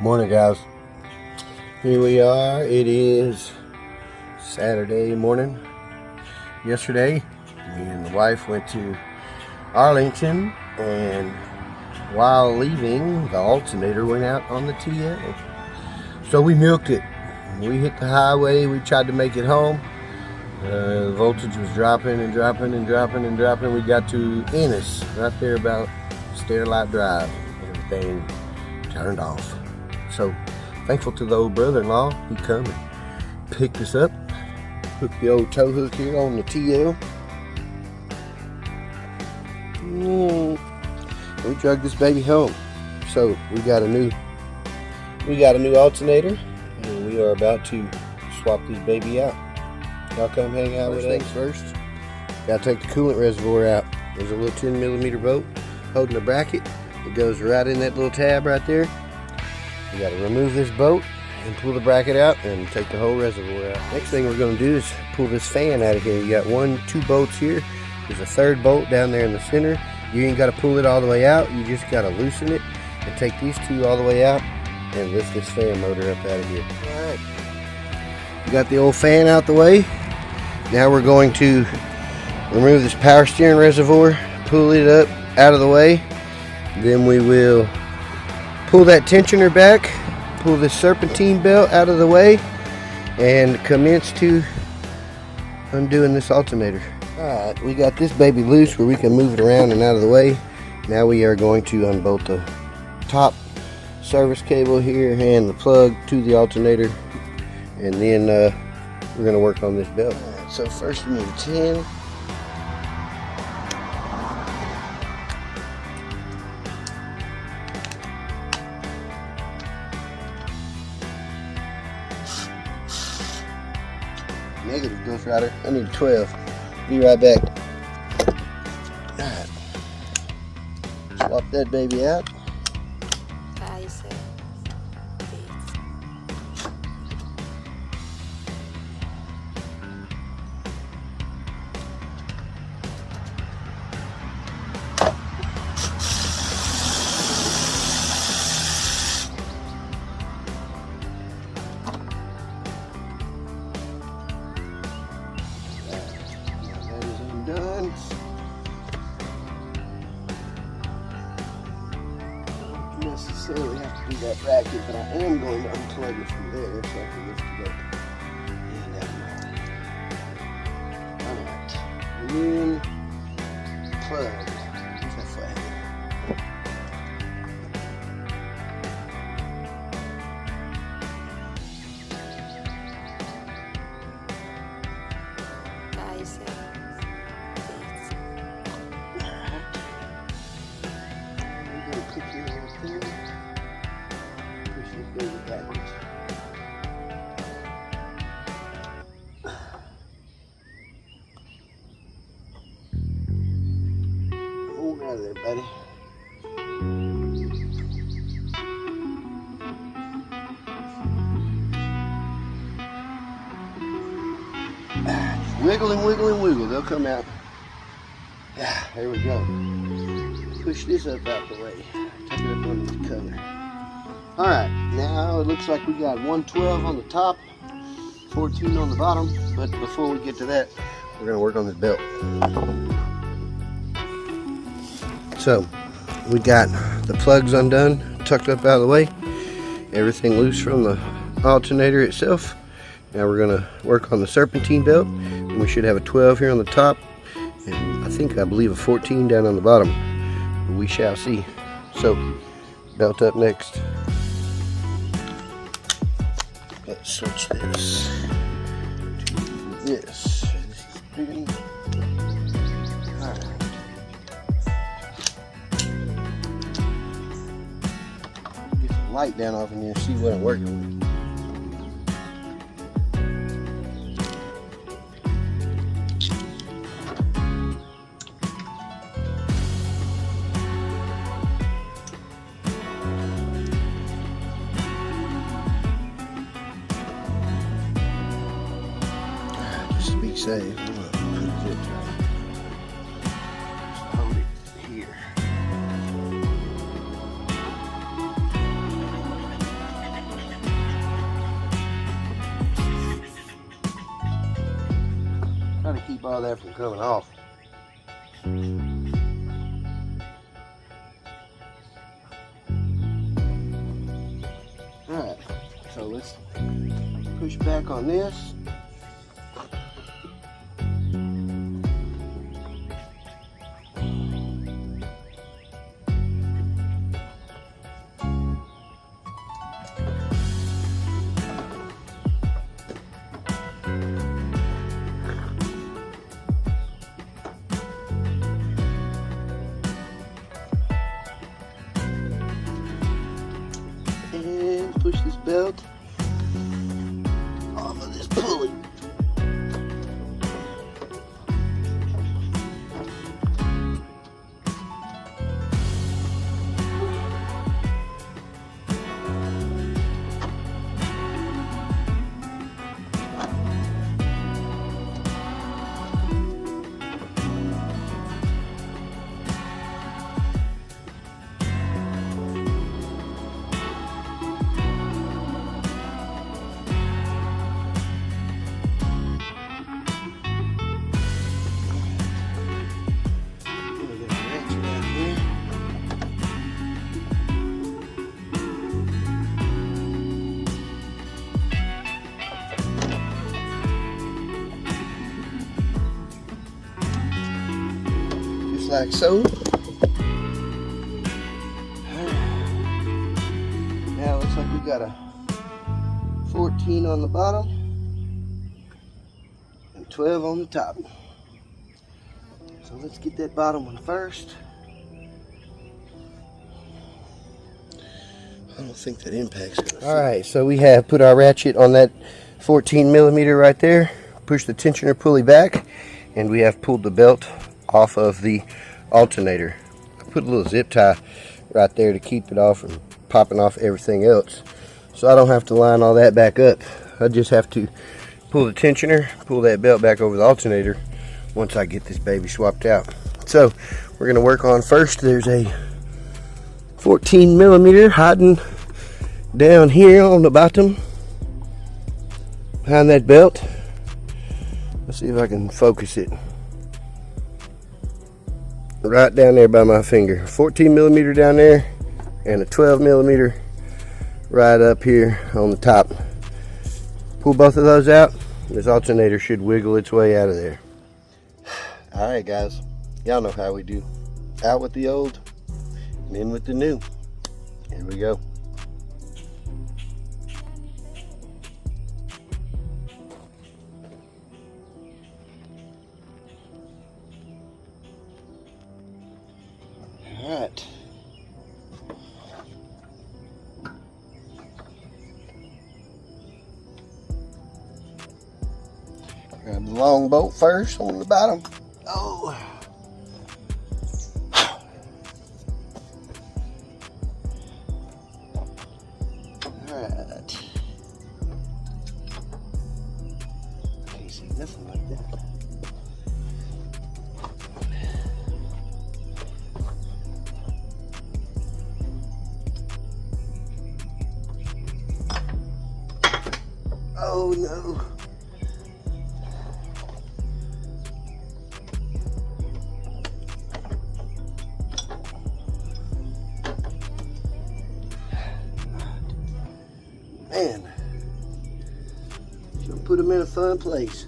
Morning, guys. Here we are. It is Saturday morning. Yesterday, me and the wife went to Arlington, and while leaving, the alternator went out on the TL. So we milked it. We hit the highway. We tried to make it home. The voltage was dropping and dropping and dropping and dropping. We got to Ennis, right there about Starlight Drive. Everything turned off. So thankful to the old brother-in-law. He come and picked us up, hooked the old tow hook here on the TL. We drug this baby home. So we got a new alternator, and we are about to swap this baby out. Y'all come hang out with us first. Gotta take the coolant reservoir out. There's a little 10mm bolt holding the bracket. It goes right in that little tab right there. You gotta remove this bolt and pull the bracket out and take the whole reservoir out. Next thing we're gonna do is pull this fan out of here. You got two bolts here. There's a third bolt down there in the center. You ain't gotta pull it all the way out. You just gotta loosen it and take these two all the way out and lift this fan motor up out of here. All right. We got the old fan out the way. Now we're going to remove this power steering reservoir, pull it up out of the way. Then we will pull that tensioner back, pull this serpentine belt out of the way, and commence to undoing this alternator. Alright, we got this baby loose where we can move it around and out of the way. Now we are going to unbolt the top service cable here and the plug to the alternator, and then we're going to work on this belt. Alright, so first we need a 10. Negative, Ghost Rider. I need a 12. Be right back. Alright. Swap that baby out. Done. Don't necessarily have to do that bracket, but I am going to unplug it from there so I can lift it up and out. Alright, and then plug. Where's that flag? Backwards. Move out of there, buddy. Just wiggle and wiggle and wiggle. They'll come out. Yeah, there we go. Push this up out the way. Tuck it up under the cover. Alright, now it looks like we got 112 on the top, 14 on the bottom, but before we get to that, we're going to work on this belt. So, we got the plugs undone, tucked up out of the way, everything loose from the alternator itself. Now we're going to work on the serpentine belt, and we should have a 12 here on the top, and I believe a 14 down on the bottom. We shall see. So, belt up next. Let's switch this to this. This is pretty. Alright. Get some light down off in here and see what I'm working with. Be safe. I'm gonna put it hold it here. keep all that from coming off. Alright, so let's push back on this. And push this belt off of this pulley. Like so. Now it looks like we got a 14 on the bottom and 12 on the top. So let's get that bottom one first. I don't think that impact's gonna fit. Alright, so we have put our ratchet on that 14 millimeter right there, push the tensioner pulley back, and we have pulled the belt off of the alternator. I put a little zip tie right there to keep it off from popping off everything else, so I don't have to line all that back up. I just have to pull the tensioner, pull that belt back over the alternator once I get this baby swapped out. So we're going to work on first. There's a 14 millimeter hiding down here on the bottom behind that belt. Let's see if I can focus it. Right down there by my finger. 14 millimeter down there and a 12 millimeter right up here on the top. Pull both of those out. This alternator should wiggle its way out of there. Alright guys, y'all know how we do. Out with the old and in with the new. Here we go. Alright. Grab the long bolt first on the bottom. Oh. Alright. Can't see nothing like that. Oh no. Man, should put them in a fun place.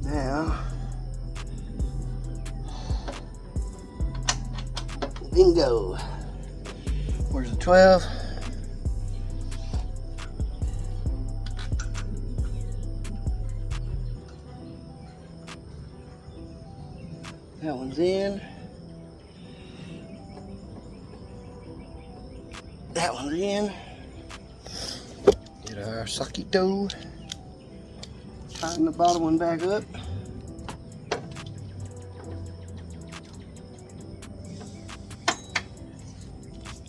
Now, bingo. Where's the 12? That one's in. That one's in. Get our saquito. Tighten the bottom one back up.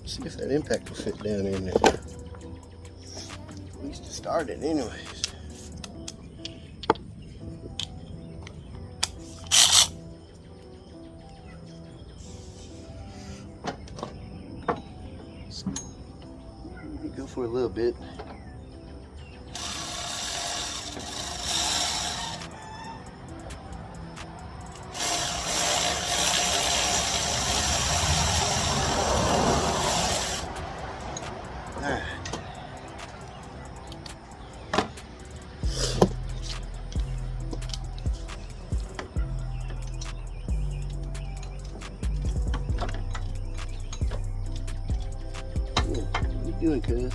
See if that impact will fit down in there. At least to start it anyways. for a little bit. Alright. What you doing, cuz?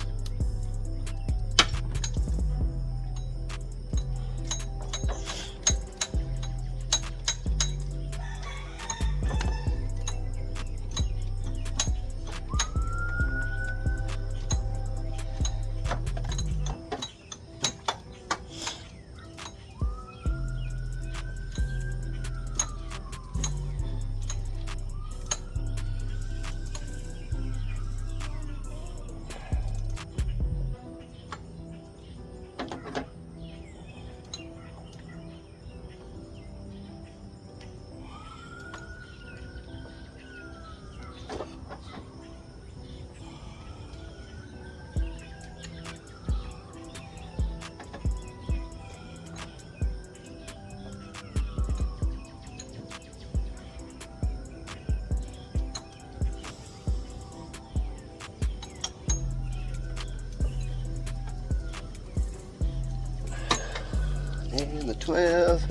And the 12.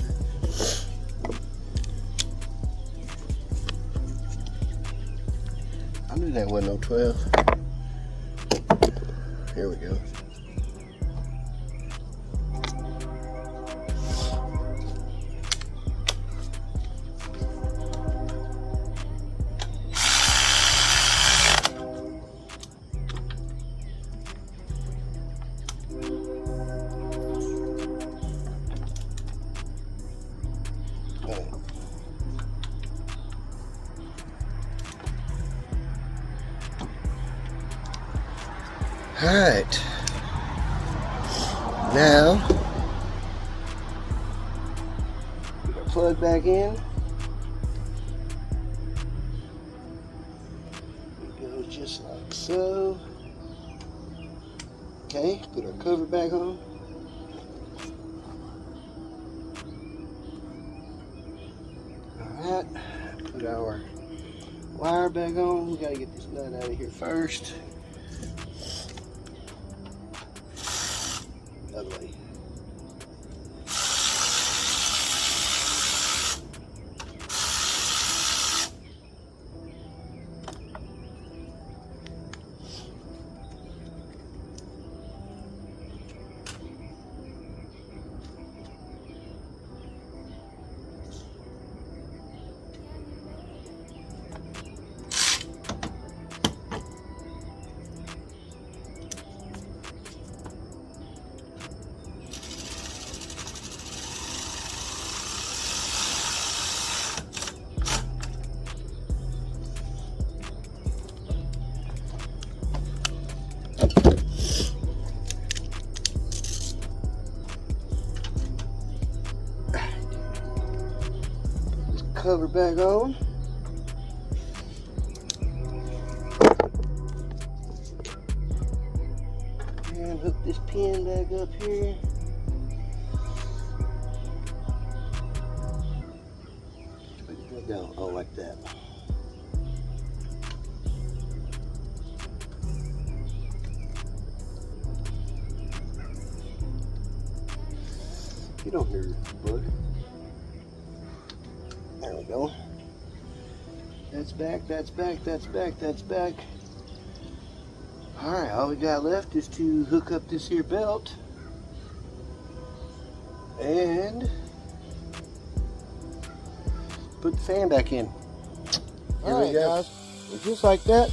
I knew that wasn't no 12. Here we go. Alright, now put our plug back in. It goes just like so. Okay, put our cover back on. Alright, put our wire back on. We gotta get this nut out of here first. Other way. Cover back on. And hook this pin back up here. Where did that go? Oh, like that. You don't hear bud. There we go. That's back, that's back, that's back, that's back. Alright, all we got left is to hook up this here belt. And put the fan back in. Alright guys, and just like that,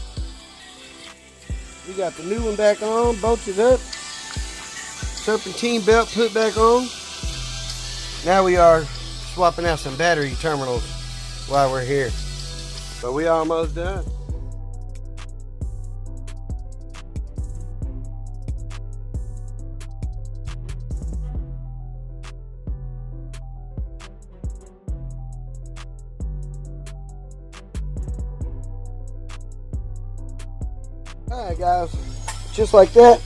we got the new one back on, bolted up. Serpentine belt put back on. Now we are swapping out some battery terminals while we're here. But we almost done. Alright guys, just like that,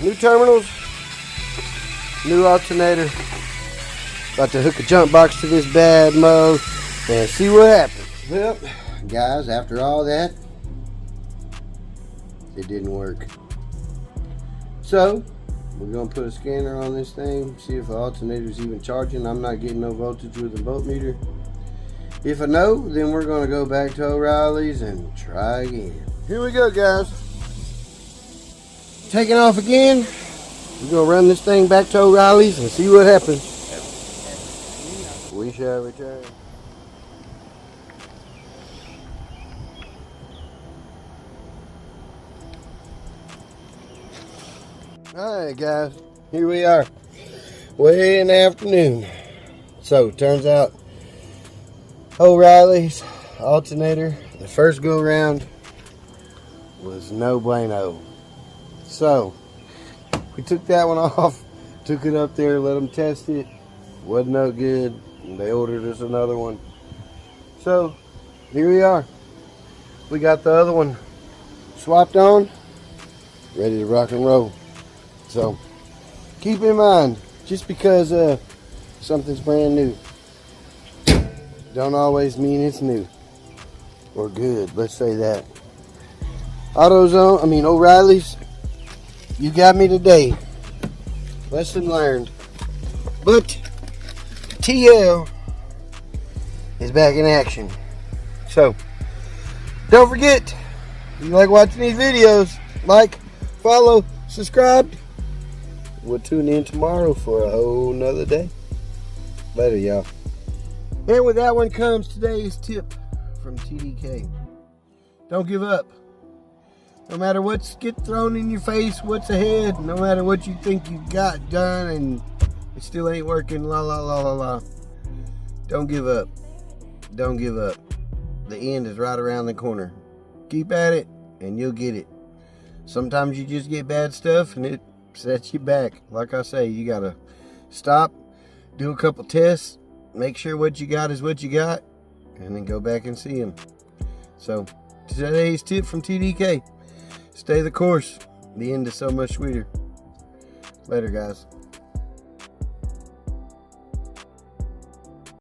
New terminals, new alternator. About to hook a jump box to this bad mo and see what happens. Well, guys, after all that, it didn't work. So, we're going to put a scanner on this thing, see if the alternator is even charging. I'm not getting no voltage with the voltmeter. If I know, then we're going to go back to O'Reilly's and try again. Here we go, guys. Taking off again. We're going to run this thing back to O'Reilly's and see what happens. We shall return. Alright guys, here we are, way in the afternoon. So, turns out O'Reilly's alternator, the first go around, was no bueno. So, we took that one off, took it up there, let them test it, wasn't no good, and they ordered us another one. So, here we are. We got the other one swapped on, ready to rock and roll. So, keep in mind, just because something's brand new, don't always mean it's new or good. Let's say that. O'Reilly's, you got me today. Lesson learned. But TL is back in action. So, don't forget, if you like watching these videos, like, follow, subscribe. We'll tune in tomorrow for a whole nother day. Later, y'all. And with that one comes today's tip from TDK. Don't give up. No matter what's get thrown in your face, what's ahead, no matter what you think you got done and it still ain't working, la la la la la. Don't give up. Don't give up. The end is right around the corner. Keep at it and you'll get it. Sometimes you just get bad stuff and it sets you back. Like I say, you gotta stop, do a couple tests, make sure what you got is what you got, and then go back and see them. So, today's tip from TDK. Stay the course. The end is so much sweeter. Later, guys.